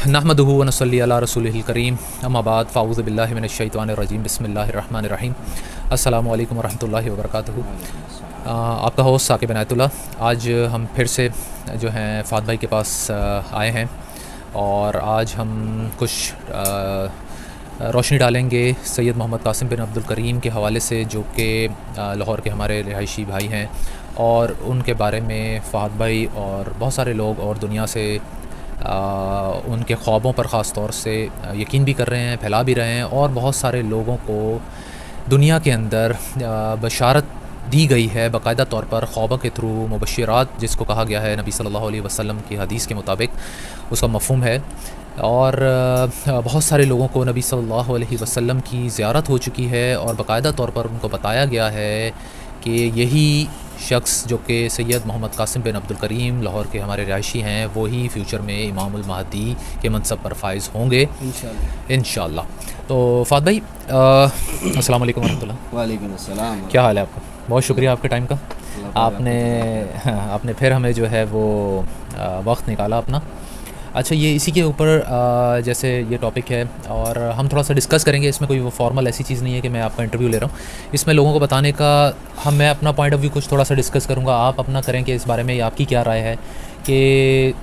नहमदुहु व नसल्ली अला रसूलिहिल करीम अम्मा बाद फ़ाऊज़ु बिल्लाहि मिनश शैतानिर रजीम बिस्मिल्लाहिर रहमानिर रहीम। अस्सलामु अलैकुम वरहमतुल्लाहि वबरकातुहू। आपका होस्ट साकिब इनायतुल्लाह। आज हम फिर से जो हैं फ़ाद भाई के पास आए हैं और आज हम कुछ रोशनी डालेंगे सैयद मोहम्मद कासिम बिन अब्दुल करीम के हवाले से, जो कि लाहौर के हमारे रिहायशी भाई हैं और उनके बारे में फ़ाद भाई और बहुत सारे लोग और दुनिया से उनके ख्वाबों पर ख़ास तौर से यकीन भी कर रहे हैं, फैला भी रहे हैं और बहुत सारे लोगों को दुनिया के अंदर बशारत दी गई है बाकायदा तौर पर ख्वाबों के थ्रू, मुबश्शिरात जिसको कहा गया है नबी सल्लल्लाहु अलैहि वसल्लम की हदीस के मुताबिक उसका मफ़हूम है। और बहुत सारे लोगों को नबी सल्लल्लाहु अलैहि वसल्लम की ज़ियारत हो चुकी है और बाकायदा तौर पर उनको बताया गया है कि यही शख्स जो कि सैयद मोहम्मद कासिम बिन अब्दुल करीम लाहौर के हमारे रिहायशी हैं, वही फ्यूचर में इमामुल महदी के मनसब पर फाइज़ होंगे इंशाअल्लाह। तो फ़ाद भाई अस्सलाम वालेकुम रहमतुल्लाह। वालेकुम अस्सलाम। क्या हाल है आपका? बहुत शुक्रिया आपके टाइम का। आपने फिर हमें जो है वो वक्त निकाला अपना। अच्छा, ये इसी के ऊपर जैसे ये टॉपिक है और हम थोड़ा सा डिस्कस करेंगे। इसमें कोई वो फॉर्मल ऐसी चीज़ नहीं है कि मैं आपका इंटरव्यू ले रहा हूँ। इसमें लोगों को बताने का मैं अपना पॉइंट ऑफ व्यू कुछ थोड़ा सा डिस्कस करूँगा, आप अपना करें कि इस बारे में आपकी क्या राय है कि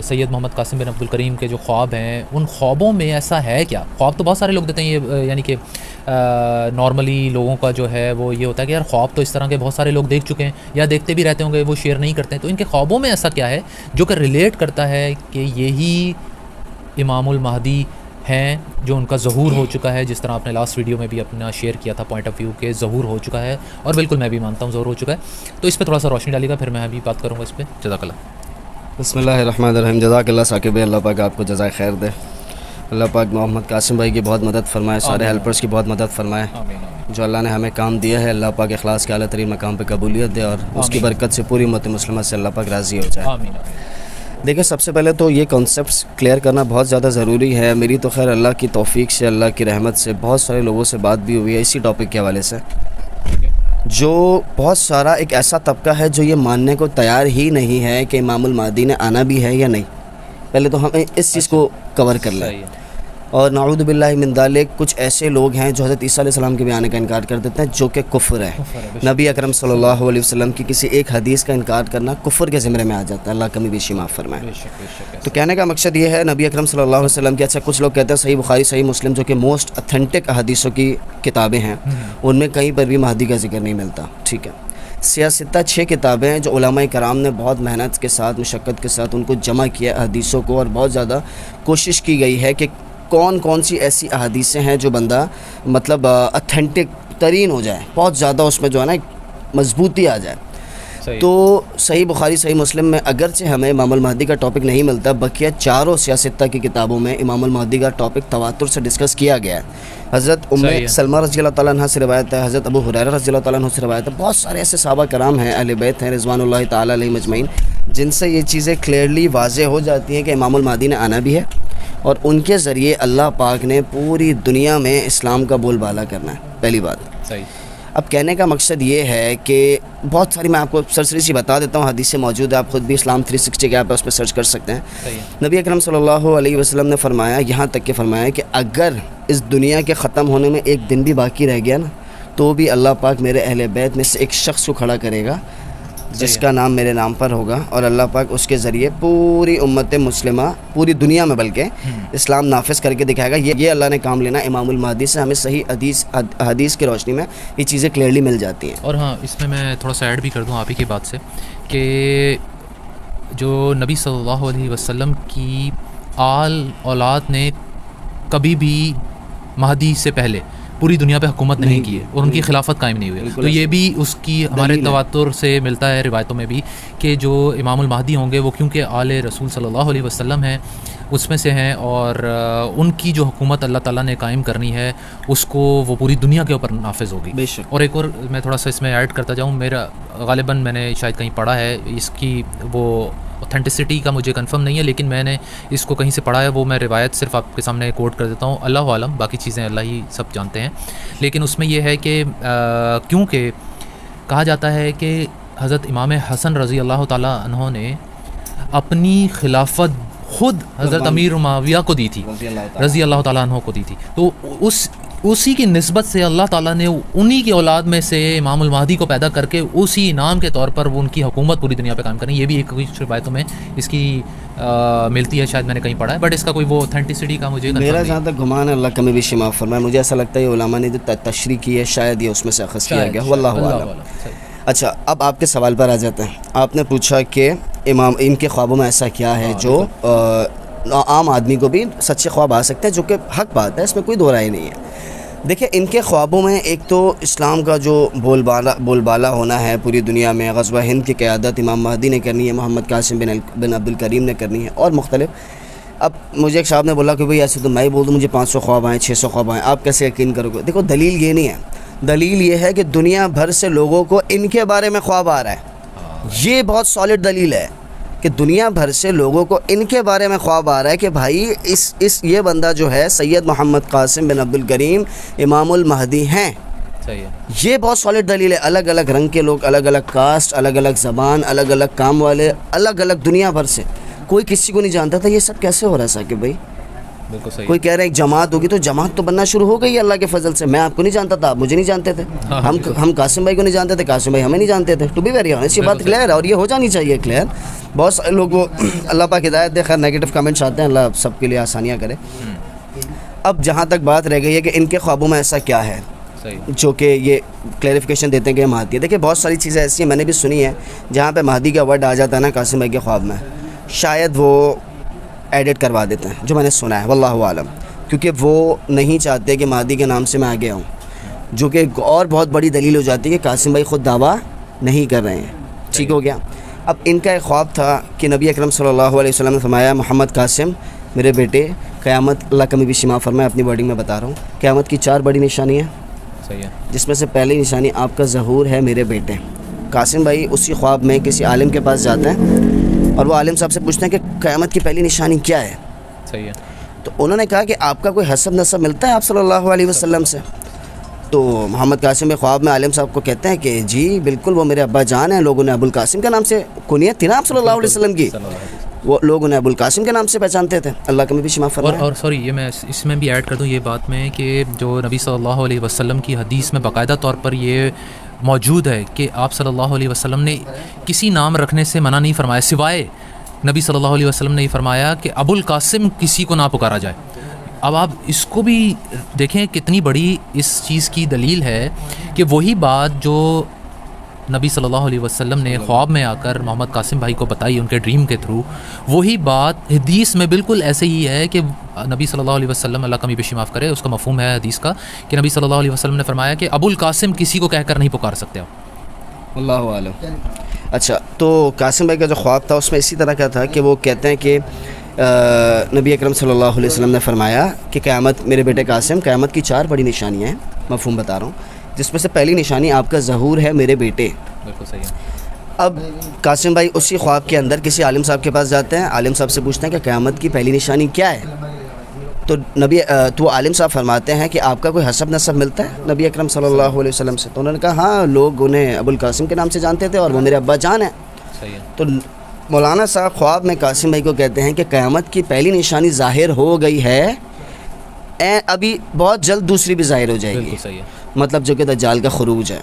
सैयद मोहम्मद कासिम बिन अब्दुल करीम के जो ख्वाब हैं, उन ख्वाबों में ऐसा है क्या? ख्वाब तो बहुत सारे लोग देते हैं, ये यानी कि नॉर्मली लोगों का जो है वो ये होता है कि यार ख्वाब तो इस तरह के बहुत सारे लोग देख चुके हैं या देखते भी रहते होंगे, वो शेयर नहीं करते हैं। तो इनके ख्वाबों में ऐसा क्या है जो कि रिलेट करता है कि यही इमामुल महदी हैं, जो उनका ज़हूर हो चुका है, जिस तरह आपने लास्ट वीडियो में भी अपना शेयर किया था पॉइंट ऑफ व्यू के ज़हूर हो चुका है और बिल्कुल मैं भी मानता हूँ ज़हूर हो चुका है। तो इस पर थोड़ा सा रोशनी डालिएगा, फिर मैं अभी बात करूँगा इस पर। जज़ाकल्लाह। बिस्मिल्लाहिर्रहमानिर्रहीम। जज़ाकल्लाह साकिब भाई, अल्लाह पाक आपको जज़ाए खैर दे। अल्लाह पाक मोहम्मद कासिम भाई की बहुत मदद फरमाए, सारे हेल्पर्स की बहुत मदद फरमाए। जो अल्लाह ने हमें काम दिया है, अल्लाह पाक इखलास के आला तरीन मकाम पे कबूलियत दे और उसकी बरकत से पूरी उम्मत मुस्लिमा से अल्लाह पाक राज़ी हो जाए। देखिए, सबसे पहले तो ये कॉन्सेप्ट्स क्लियर करना बहुत ज़्यादा ज़रूरी है। मेरी तो खैर अल्लाह की तौफ़ीक से, अल्लाह की रहमत से बहुत सारे लोगों से बात भी हुई है इसी टॉपिक के हवाले से। जो बहुत सारा एक ऐसा तबका है जो ये मानने को तैयार ही नहीं है कि इमामुल महदी ने आना भी है या नहीं। पहले तो हमें इस चीज़ को कवर कर लें। और नाऊज़ु बिल्लाहि मिन ज़ालिक कुछ ऐसे लोग हैं जो हज़रत ईसा अलैहिस्सलाम के भी आने का इनकार कर देते हैं, जो कि कुफ्र है। नबी अकरम सल्लल्लाहु अलैहि वसल्लम की किसी एक हदीस का इनकार करना कुफ्र के ज़िम्मे में आ जाता है। अल्लाह कमी बेशी माफ़ फरमाए। तो कहने का मकसद ये है, नबी अकरम सल्लल्लाहु अलैहि वसल्लम की, अच्छा कुछ लोग कहते हैं सही बुखारी सही मुस्लिम जो कि मोस्ट ऑथेंटिक हदीसों की किताबें हैं, उनमें कहीं पर भी महदी का जिक्र नहीं मिलता। ठीक है, सियासत्ता 6 किताबें हैं जो उलमाए कराम ने बहुत मेहनत के साथ, मुशक्क़त के साथ उनको जमा किया हदीसों को, और बहुत ज़्यादा कोशिश की गई है कि कौन कौन सी ऐसी अहादीसें हैं जो बंदा मतलब ऑथेंटिक तरीन हो जाए, बहुत ज़्यादा उसमें जो है ना मजबूती आ जाए। तो सही बुखारी सही मुस्लिम में अगरचे हमें इमामुल महदी का टॉपिक नहीं मिलता, बकिया चारों सियासत्ता की किताबों में इमामुल महदी का टॉपिक तवातुर से डिस्कस किया गया है। हज़रत उम्मे सलमा रज़ियल्लाहु ताला अन्हा से रिवायत है, हज़रत अबू हुरैरा रज़ियल्लाहु ताला अन्हु से रिवायत है, बहुत सारे ऐसे सहाबा कराम हैं, अहले बैत हैं रिज़वानुल्लाहि ताला अलैहिम अजमईन, जिनसे ये चीज़ें क्लियरली वाज़ेह हो जाती हैं कि इमामुल महदी ने आना भी है और उनके ज़रिए अल्लाह पाक ने पूरी दुनिया में इस्लाम का बोलबाला करना है। पहली बात सही। अब कहने का मकसद ये है कि बहुत सारी, मैं आपको सरसरी सी बता देता हूँ, हदीसें मौजूद है, आप ख़ुद भी इस्लाम 360 के ऐप है उस पर सर्च कर सकते हैं। नबी अकरम सल्लल्लाहु अलैहि वसल्लम ने फरमाया, यहाँ तक कि फरमाया कि अगर इस दुनिया के ख़त्म होने में एक दिन भी बाकी रह गया ना, तो भी अल्लाह पाक मेरे अहले बैत में से एक शख्स को खड़ा करेगा जिसका नाम मेरे नाम पर होगा, और अल्लाह पाक उसके ज़रिए पूरी उम्मत मुस्लिमा, पूरी दुनिया में बल्कि इस्लाम नाफिज करके दिखाएगा। ये अल्लाह ने काम लेना इमामुल महदी से। हमें सही हदीस की रोशनी में ये चीज़ें क्लियरली मिल जाती हैं। और हाँ, इसमें मैं थोड़ा सा ऐड भी कर दूँ आप ही की बात से कि जो नबी सल्लल्लाहु अलैहि वसल्लम की आल औलाद ने कभी भी महदी से पहले पूरी दुनिया पे हुकूमत नहीं की है और उनकी खिलाफत कायम नहीं हुई। तो ये भी उसकी हमारे तवातुर से मिलता है रिवायतों में भी कि जो इमामुल महदी होंगे वो क्योंकि आले रसूल सल्लल्लाहु अलैहि वसल्लम हैं उसमें से हैं, और उनकी जो हुकूमत अल्लाह ताला ने कायम करनी है उसको वो पूरी दुनिया के ऊपर नाफिज होगी। और एक और मैं थोड़ा सा इसमें ऐड करता जाऊँ, मेरा गालिबन मैंने शायद कहीं पढ़ा है, इसकी वो ऑथेंटिसिटी का मुझे कंफर्म नहीं है, लेकिन मैंने इसको कहीं से पढ़ा है, वो मैं रिवायत सिर्फ आपके सामने कोट कर देता हूँ, अल्लाह आलम, बाकी चीज़ें अल्लाह ही सब जानते हैं। लेकिन उसमें यह है कि क्योंकि कहा जाता है कि हज़रत इमाम हसन रज़ी अल्लाह ताला अन्हो ने अपनी खिलाफत खुद हज़रत अमीर मुआविया को दी थी, रज़ी अल्लाह ताला अन्हु को दी थी। तो उसी की निस्बत से अल्लाह ताला ने उन्हीं की औलाद में से इमामुल महदी को पैदा करके उसी इनाम के तौर पर वो उनकी हुकूमत पूरी दुनिया पे कायम करें। ये भी एक कुछ रिवायतों में इसकी मिलती है, शायद मैंने कहीं पढ़ा है, बट इसका कोई वो ऑथेंटिसिटी का मुझे मेरा जहाँ तक गुमान है, अल्लाह कमी भी शिमा फरमाए, मुझे ऐसा लगता है ये उलमा ने जो तशरीह की है शायद ये उसमें से अखज़ किया गया, वल्लाहु आलम। अच्छा, अब आपके सवाल पर आ जाते हैं। आपने पूछा कि इमाम इनके ख्वाबों में ऐसा क्या है जो आम आदमी को भी सच्चे ख्वाब आ सकते हैं, जो कि हक बात है, इसमें कोई दो राय नहीं है। देखिए, इनके ख्वाबों में एक तो इस्लाम का जो बोलबाला होना है पूरी दुनिया में, ग़ज़वा हिंद की क़यादत इमाम महदी ने करनी है, मोहम्मद कासिम बिन अब्दुल करीम ने करनी है, और मुख्तलिफ। अब मुझे एक साहब ने बोला कि भाई ऐसे तो मैं ही बोल दूँ मुझे 500 ख्वाब आएँ, 600 ख्वाब आएँ, आप कैसे यकीन करोगे? देखो, दलील ये नहीं है, दलील ये है कि दुनिया भर से लोगों को इनके बारे में ख्वाब आ रहा है। ये बहुत सॉलिड दलील है कि दुनिया भर से लोगों को इनके बारे में ख्वाब आ रहा है कि भाई इस ये बंदा जो है सैयद मोहम्मद कासिम बिन अब्दुल करीम इमामुल महदी हैं। सही है। ये बहुत सॉलिड दलील है। अलग अलग रंग के लोग, अलग अलग कास्ट, अलग अलग ज़बान, अलग अलग काम वाले, अलग अलग दुनिया भर से, कोई किसी को नहीं जानता था। ये सब कैसे हो रहा है साकिब भाई? बिल्कुल सही। कोई कह रहा है एक जमात होगी, तो जमात तो बनना शुरू हो गई है अल्लाह के फजल से। मैं आपको नहीं जानता था, आप मुझे नहीं जानते थे, हम कासिम भाई को नहीं जानते थे, कासिम भाई हमें नहीं जानते थे। टू बी वेरी ऑनेस्ट, ये बात क्लियर है और ये हो जानी चाहिए क्लियर। बहुत सारे लोग वो अल्लाह पाक हिदायत दे, खैर नेगेटिव कमेंट्स आते हैं, अल्लाह सबके लिए आसानियाँ करे। अब जहाँ तक बात रह गई है कि इनके ख्वाबों में ऐसा क्या है जो कि ये क्लैरिफिकेशन देते हैं कि महदी है। देखिए, बहुत सारी चीज़ें ऐसी हैं, मैंने भी सुनी है, जहाँ पे महदी का वर्ड आ जाता है ना कासिम भाई के ख्वाब में, शायद वो एडिट करवा देते हैं, जो मैंने सुना है, वल्लाहु आलम, क्योंकि वो नहीं चाहते कि महदी के नाम से मैं आगे आऊँ, जो कि और बहुत बड़ी दलील हो जाती है कि कासिम भाई ख़ुद दावा नहीं कर रहे हैं। ठीक हो गया। अब इनका एक ख्वाब था कि नबी अकरम सल्लल्लाहु अलैहि वसल्लम ने फरमाया, मोहम्मद कासिम मेरे बेटे, क़यामत, अल्लाह कमी भी शिमा फरमाए, अपनी वर्डिंग में बता रहा हूँ, क़यामत की 4 बड़ी निशानियाँ, सही है, जिसमें से पहली निशानी आपका ज़हूर है मेरे बेटे। कासिम भाई उसी ख्वाब में किसी आलिम के पास जाते हैं और वो आलिम साहब से पूछते हैं कि क़यामत की पहली निशानी क्या है। सही है। तो उन्होंने कहा कि आपका कोई हसब नसब मिलता है आप सल्लल्लाहु अलैहि वसल्लम से? तो मोहम्मद कासिम में ख्वाब में आलिम साहब को कहते हैं कि जी बिल्कुल, वो मेरे अब्बा जान हैं, लोगों ने अबुल कासिम के नाम से कुनियत थी ना आप सल्लल्लाहु अलैहि वसल्लम की, वो लोग उन्हें अबुल कासिम के नाम से पहचानते थे। अल्लाह का भी शिमा फरमाए। और सॉरी, ये मैं इसमें भी ऐड कर दूँ ये बात में कि जो नबी सल्लल्लाहु अलैहि वसल्लम की हदीस में बाकायदा तौर पर ये मौजूद है कि आप सल्लल्लाहु अलैहि वसल्लम ने किसी नाम रखने से मना नहीं फरमाया, सिवाय नबी सल्लल्लाहु अलैहि वसल्लम ने ये फरमाया कि अबुल कासिम किसी को ना पुकारा जाए। अब आप इसको भी देखें कितनी बड़ी इस चीज़ की दलील है कि वही बात जो नबी सल्लल्लाहु अलैहि वसल्लम ने ख्वाब में आकर मोहम्मद कासिम भाई को बताई उनके ड्रीम के थ्रू, वही बात हदीस में बिल्कुल ऐसे ही है कि नबी सल्लल्लाहु अलैहि वसल्लम, अल्लाह कमी पेशी माफ़ करे, उसका मफ़हूम है हदीस का कि नबी सल्लल्लाहु अलैहि वसल्लम ने फरमाया कि अबुल कासिम किसी को कहकर नहीं पुकार सकते आप। अल्लाहु आलम। अच्छा, तो कासिम भाई का जो ख्वाब था उसमें इसी तरह का था कि वो कहते हैं कि नबी अकरम सल्लल्लाहु अलैहि वसल्लम ने फरमाया कि क़यामत, मेरे बेटे कासिम, क़यामत की 4 बड़ी निशानियाँ हैं, मफ़हूम बता रहा हूँ, जिसमें से पहली निशानी आपका ज़हूर है मेरे बेटे। बिल्कुल सही है। अब कासिम भाई उसी ख्वाब के अंदर किसी आलिम साहब के पास जाते हैं, आलिम साहब से पूछते हैं कि क़यामत की पहली निशानी क्या है। तो आलिम साहब फरमाते हैं कि आपका कोई हसब नसब मिलता है नबी अकरम सल्लल्लाहु अलैहि वसल्लम से? तो उन्होंने कहा हाँ, लोग उन्हें अबुल कासिम के नाम से जानते थे और वो मेरे अब्बा जान है। सही है। तो मौलाना साहब ख्वाब में कासिम भाई को कहते हैं कि क़यामत की पहली निशानी ज़ाहिर हो गई है, अभी बहुत जल्द दूसरी भी ज़ाहिर हो जाएगी। सही है। मतलब जो कि दज्जाल का खुरूज है।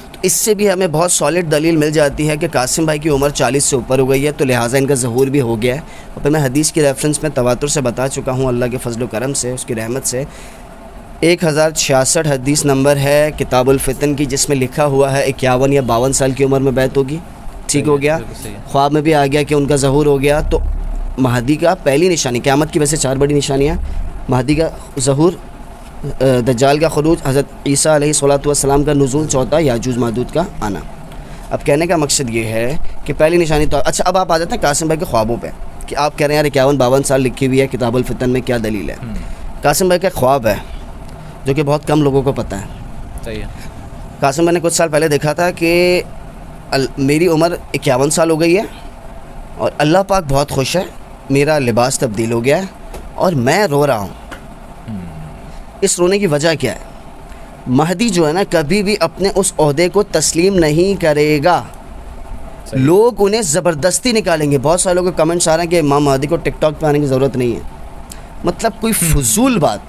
तो इससे भी हमें बहुत सॉलिड दलील मिल जाती है कि कासिम भाई की उम्र 40 से ऊपर हो गई है, तो लिहाजा इनका ज़हूर भी हो गया है। और फिर मैं हदीस की रेफरेंस में तवातुर से बता चुका हूँ, अल्लाह के फजल करम से, उसकी रहमत से। 1066 हदीस नंबर है किताबुल फितन की, जिसमें लिखा हुआ है 51 या 52 साल की उम्र में बैत होगी। ठीक हो गया। ख्वाब में भी आ गया कि उनका ज़हूर हो गया। तो महदी का पहली निशानी, क़यामत की वैसे 4 बड़ी निशानियाँ, महदी का ज़हूर, दज्जाल का खुरूज, हज़रत ईसा अलैहिस्सलातु वस्सलाम का नुज़ूल, चौथा याजूज माजूज का आना। अब कहने का मकसद ये है कि पहली निशानी तो अच्छा। अब आप आ जाते हैं कासिम भाई के ख्वाबों पे कि आप कह रहे हैं यार 51-52 साल लिखी हुई है किताबुल फितन में, क्या दलील है? कासिम भाई का ख्वाब है जो कि बहुत कम लोगों को पता है। सही है। कासिम भाई ने कुछ साल पहले देखा था कि मेरी उम्र 51 साल हो गई है और अल्लाह पाक बहुत खुश है, मेरा लिबास तब्दील हो गया है और मैं रो रहा हूँ। इस रोने की वजह क्या है? महदी जो है ना, कभी भी अपने उस ओहदे को तस्लीम नहीं करेगा। लोग उन्हें ज़बरदस्ती निकालेंगे। बहुत सारे लोगों के कमेंट्स आ रहे हैं कि इमाम महदी को टिकटॉक पे आने की ज़रूरत नहीं है। मतलब कोई फजूल बात,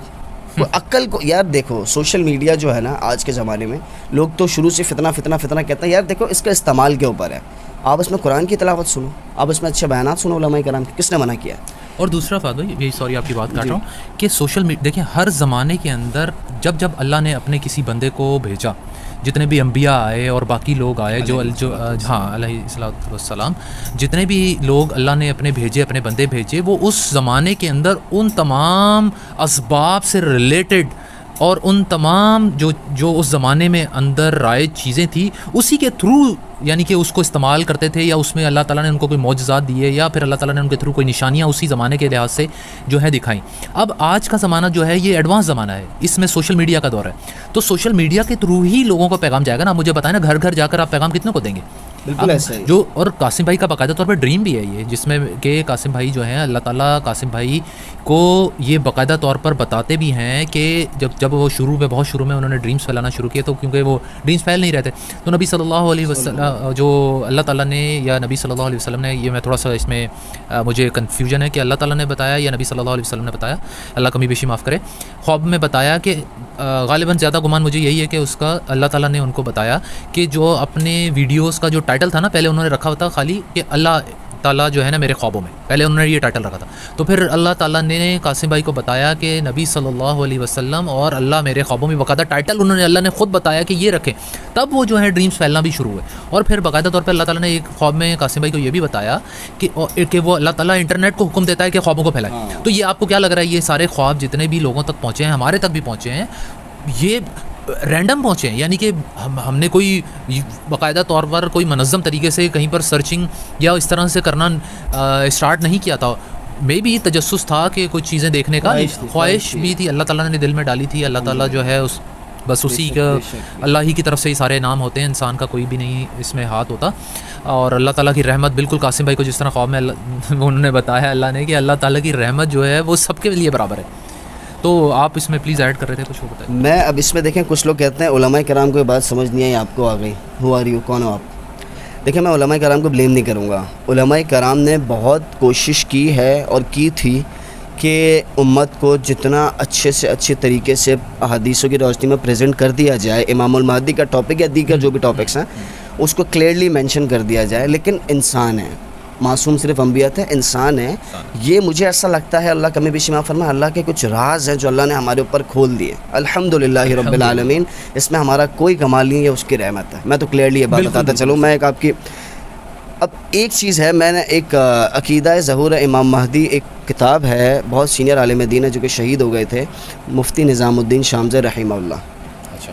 कोई अक्ल को। यार देखो, सोशल मीडिया जो है ना आज के ज़माने में, लोग तो शुरू से फितना फितना फितना कहते हैं। यार देखो, इसका इस्तेमाल के ऊपर है। आप इसमें कुरान की तिलावत सुनो, आप इसमें अच्छे बयानात सुनो उलमाए कराम के, किसने मना किया? और दूसरा फायदा ये, सॉरी आपकी बात काट रहा हूँ, कि सोशल मीडिया देखिए हर ज़माने के अंदर जब अल्लाह ने अपने किसी बंदे को भेजा, जितने भी अंबिया आए और बाकी लोग आए जो हाँ अलैहिस्सलाम, जितने भी लोग अल्लाह ने अपने भेजे, अपने बंदे भेजे, वो उस ज़माने के अंदर उन तमाम असबाब से रिलेटेड और उन तमाम जो उस ज़माने में अंदर राइज चीज़ें थी उसी के थ्रू यानी कि उसको इस्तेमाल करते थे, या उसमें अल्लाह ताला ने उनको कोई मौजज़ात दिए, या फिर अल्लाह ताला ने उनके थ्रू कोई निशानियाँ उसी ज़माने के लिहाज से जो है दिखाई। अब आज का ज़माना जो है ये एडवांस ज़माना है, इसमें सोशल मीडिया का दौर है, तो सोशल मीडिया के थ्रू ही लोगों को पैगाम जाएगा ना। मुझे बताएं ना, घर घर जाकर आप पैगाम कितने को देंगे? बिल्कुल ऐसा ही। जो और कासिम भाई का बाकायदा तौर पर ड्रीम भी है ये, जिसमें कि कासिम भाई जो हैं, अल्लाह ताला कासिम भाई को ये बाकायदा तौर पर बताते भी हैं कि जब वो बहुत शुरू में उन्होंने ड्रीम्स फैलाना शुरू किए, तो क्योंकि वो ड्रीम्स फैल नहीं रहते, तो नबी सल्लल्लाहु अलैहि वसल्लम जो अल्लाह ताला ने या नबी सल्लल्लाहु अलैहि वसल्लम ने, ये मैं थोड़ा सा इसमें मुझे कन्फ्यूजन है कि अल्लाह ताला ने बताया या नबी सल्लल्लाहु अलैहि वसल्लम ने बताया, अल्लाह कमी बेशी माफ़ करे, ख्वाब में बताया कि गालिबन ज़्यादा गुमान मुझे यही है कि उसका अल्लाह ताला ने उनको बताया कि जो अपने वीडियोस का जो टाइटल था ना, पहले उन्होंने रखा था खाली कि अल्लाह ताला जो है ना मेरे ख्वाबों में, पहले उन्होंने ये टाइटल रखा था। तो फिर अल्लाह ताला ने कासिम भाई को बताया कि नबी सल्लल्लाहु अलैहि वसल्लम और अल्लाह मेरे ख्वाबों में, बाकायदा टाइटल उन्होंने अल्लाह ने ख़ुद बताया कि ये रखें, तब वो जो है ड्रीम्स फैलना भी शुरू हुए। और फिर बाकायदा तौर पर अल्लाह ताला ने एक ख्वाब में कासिम भाई को ये भी बताया कि वो अल्लाह ताला इंटरनेट को हुक्म देता है कि ख्वाबों को फैलाए। तो ये आपको क्या लग रहा है, ये सारे ख्वाब जितने भी लोगों तक पहुँचे हैं, हमारे तक भी पहुँचे हैं, ये रैंडम पहुँचे हैं? यानी कि हमने कोई बाकायदा तौर पर कोई मनज़्ज़म तरीके से कहीं पर सर्चिंग या इस तरह से करना स्टार्ट नहीं किया था। मे भी तजस्सुस था कि कुछ चीज़ें देखने का, ख्वाहिश भी थी, अल्लाह ताला ने दिल में डाली थी। अल्लाह ताला जो है बस उसी का, अल्लाह ही की तरफ से ही सारे नाम होते हैं, इंसान का कोई भी नहीं इसमें हाथ होता। और अल्लाह ताला की रहमत, बिल्कुल कासिम भाई को जिस तरह ख्वाब में उन्होंने बताया अल्लाह ने कि अल्लाह ताला की रहमत जो है वो सबके लिए बराबर है। तो आप इसमें प्लीज़ ऐड कर रहे थे, कुछ हो बताइए। मैं अब इसमें देखें, कुछ लोग कहते हैं उलमाए कराम को ये बात समझ नहीं आई, आपको आ गई, हु आर यू, कौन हो आप? देखिए, मैं उलमाए कराम को ब्लेम नहीं करूँगा। उलमाए कराम ने बहुत कोशिश की है और की थी कि उम्मत को जितना अच्छे से अच्छे तरीके से हदीसों की रोशनी में प्रेजेंट कर दिया जाए, इमामुल महदी का टॉपिक या दीगर जो भी टॉपिक्स हैं उसको क्लियरली मेंशन कर दिया जाए। लेकिन इंसान है, मासूम सिर्फ अंबिया थे, इंसान है। ये मुझे ऐसा लगता है, अल्लाह कमी बेशी माफ़ फरमाए, अल्लाह के कुछ राज हैं जो अल्लाह ने हमारे ऊपर खोल दिए। अल्हम्दुलिल्लाह रब्बिल आलमीन, इसमें हमारा कोई कमाल नहीं है, उसकी रहमत है। मैं तो क्लियरली ये बात बताता चलूँ। मैं एक आपकी अब एक चीज़ है, मैंने एक अक़ीदा ज़हूर इमाम महदी, एक किताब है, बहुत सीनियर आलिम दीन है जो कि शहीद हो गए थे, मुफ्ती निज़ामुद्दीन शामज़र रहीमहुल्लाह। अच्छा।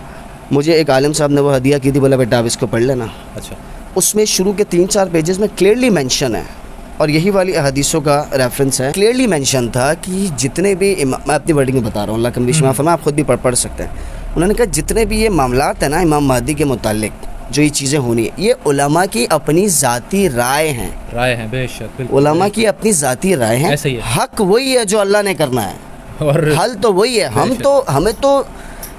मुझे एक आलिम साहब ने वो हदिया की थी, बोला बेटा आप इसको पढ़ लेना। अच्छा। उसमें शुरू के 3-4 पेजेस में क्लियरली मेंशन है, और यही वाली हदीसों का रेफरेंस है। क्लियरली मेंशन था कि जितने भी, मैं अपनी वर्डिंग में बता रहा हूँ, अल्लाह कमी बेशी माफ़ फरमाए, आप खुद भी पढ़ सकते हैं। उन्होंने कहा जितने भी ये मामलात हैं ना इमाम महदी के मुतालिक, जो ये चीज़ें होनी है, ये उलमा की अपनी ज़ाती राय हैं, बेशक उलमा की अपनी ज़ाती राय हैं। हक वही है जो अल्लाह ने करना है, और हल तो वही है।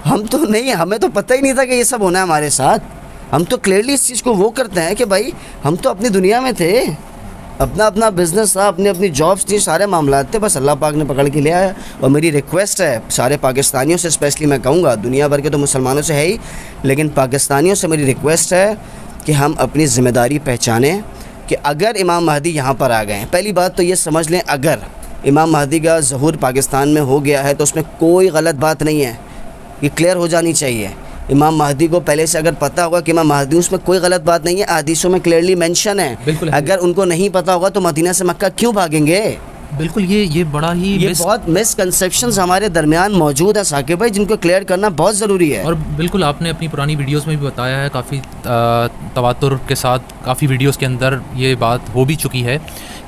हम तो नहीं, हमें तो पता ही नहीं था कि ये सब होना है हमारे साथ। हम तो क्लियरली इस चीज़ को वो करते हैं कि भाई हम तो अपनी दुनिया में थे, अपना अपना बिज़नेस था, अपनी अपनी जॉब्स थी, सारे मामलात थे, बस अल्लाह पाक ने पकड़ के लिया है। और मेरी रिक्वेस्ट है सारे पाकिस्तानियों से, स्पेशली मैं कहूँगा दुनिया भर के तो मुसलमानों से है ही, लेकिन पाकिस्तानियों से मेरी रिक्वेस्ट है कि हम अपनी ज़िम्मेदारी पहचानें कि अगर इमाम महदी यहाँ पर आ गए हैं, पहली बात तो ये समझ लें, अगर इमाम महदी का ज़हूर पाकिस्तान में हो गया है तो उसमें कोई गलत बात नहीं है, ये क्लियर हो जानी चाहिए। इमाम महदी को पहले से अगर पता होगा कि इमाम महदी, उसमें कोई गलत बात नहीं है, हदीसों में क्लियरली मेंशन है। अगर उनको नहीं पता होगा तो मदीना से मक्का क्यों भागेंगे? बिल्कुल, ये बड़ा ही, ये बहुत मिसकंसेप्शंस हमारे दरमियान मौजूद है साकिब भाई, जिनको क्लियर करना बहुत ज़रूरी है। और बिल्कुल आपने अपनी पुरानी वीडियोस में भी बताया है, काफ़ी तवातुर के साथ काफ़ी वीडियोस के अंदर ये बात हो भी चुकी है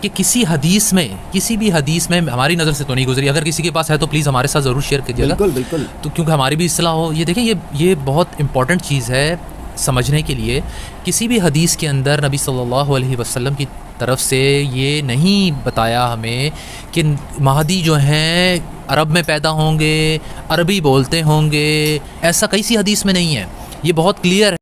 कि किसी भी हदीस में हमारी नज़र से तो नहीं गुजरी। अगर किसी के पास है तो प्लीज़ हमारे साथ ज़रूर शेयर कीजिएगा। बिल्कुल। तो क्योंकि हमारी भी इस्लाह हो। ये देखें, ये बहुत इंपॉर्टेंट चीज़ है समझने के लिए। किसी भी हदीस के अंदर नबी सल्लल्लाहु अलैहि वसल्लम की तरफ से ये नहीं बताया हमें कि महदी जो हैं अरब में पैदा होंगे, अरबी बोलते होंगे, ऐसा कई सी हदीस में नहीं है। ये बहुत क्लियर है।